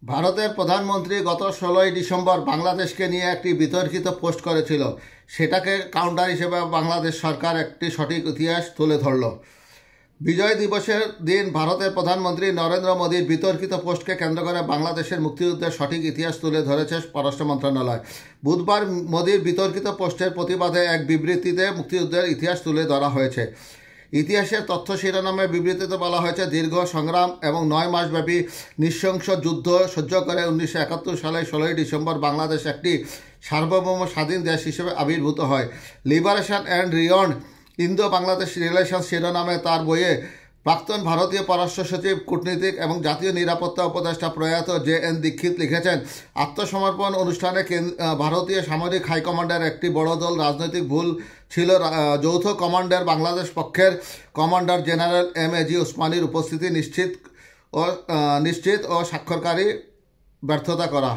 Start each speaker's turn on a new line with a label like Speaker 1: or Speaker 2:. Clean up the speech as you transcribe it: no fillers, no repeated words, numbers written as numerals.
Speaker 1: ভারতের প্রধানমন্ত্রী গত 16ই ডিসেম্বর বাংলাদেশকে নিয়ে একটি বিতর্কিত পোস্ট করেছিল। সেটাকে কাউন্টার হিসেবে বাংলাদেশ সরকার একটি সঠিক ইতিহাস তুলে ধরল। বিজয় দিবসের দিন ভারতের প্রধানমন্ত্রী নরেন্দ্র মোদীর বিতর্কিত পোস্টকে কেন্দ্র করে বাংলাদেশের মুক্তিযুদ্ধের সঠিক ইতিহাস তুলে ধরেছে পররাষ্ট্র মন্ত্রণালয়। বুধবার মোদীর বিতর্কিত পোস্টের প্রতিবাদে এক বিবৃতিতে মুক্তিযুদ্ধের ইতিহাস তুলে ধরা হয়েছে। ইতিহাসের তথ্য শিরোনামে বিবৃতিতে বলা হয়েছে, দীর্ঘ সংগ্রাম এবং 9 মাসব্যাপী নৃশংস যুদ্ধ সহ্য করে 1971 সালের 16ই ডিসেম্বর বাংলাদেশ একটি সার্বভৌম স্বাধীন দেশ হিসেবে আবির্ভূত হয়। Liberation and beyond Indo Bangladesh relation শিরোনামে তার বইয়ে প্রাক্তন ভারতীয় পররাষ্ট্র সচিব, কূটনীতিক এবং জাতীয় নিরাপত্তা উপদেষ্টা প্রয়াত JN দীক্ষিত লিখেছেন, আত্মসমর্পণ অনুষ্ঠানে ভারতীয় সামরিক হাইকমান্ডের একটি বড় দল রাজনৈতিক ভুল ছিল। যৌথ কমান্ডের বাংলাদেশ পক্ষের কমান্ডার জেনারেল MAG ওসমানীর উপস্থিতি নিশ্চিত ও স্বাক্ষরকারী ব্যর্থতা করা।